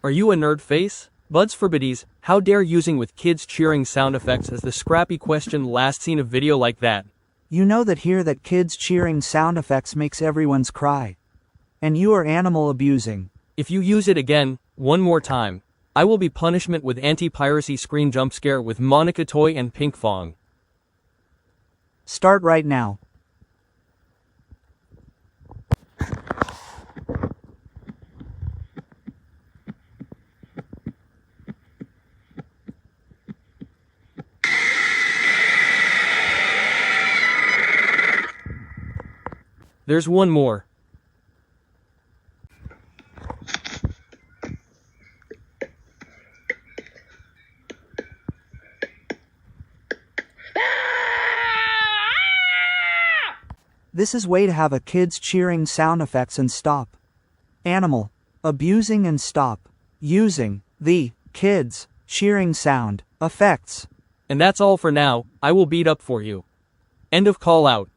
Are you a nerd face? Budsforbuddies, how dare using with kids cheering sound effects as the scrappy question last seen a video like that? You know that here that kids cheering sound effects makes everyone's cry. And you are animal abusing. If you use it again, one more time, I will be punishment with anti-piracy screen jump scare with Monica Toy and Pink Fong. Start right now. There's one more. This is way to have a kids cheering sound effects and stop. Animal abusing and stop using the kids cheering sound effects. And that's all for now. I will beat up for you. End of call out.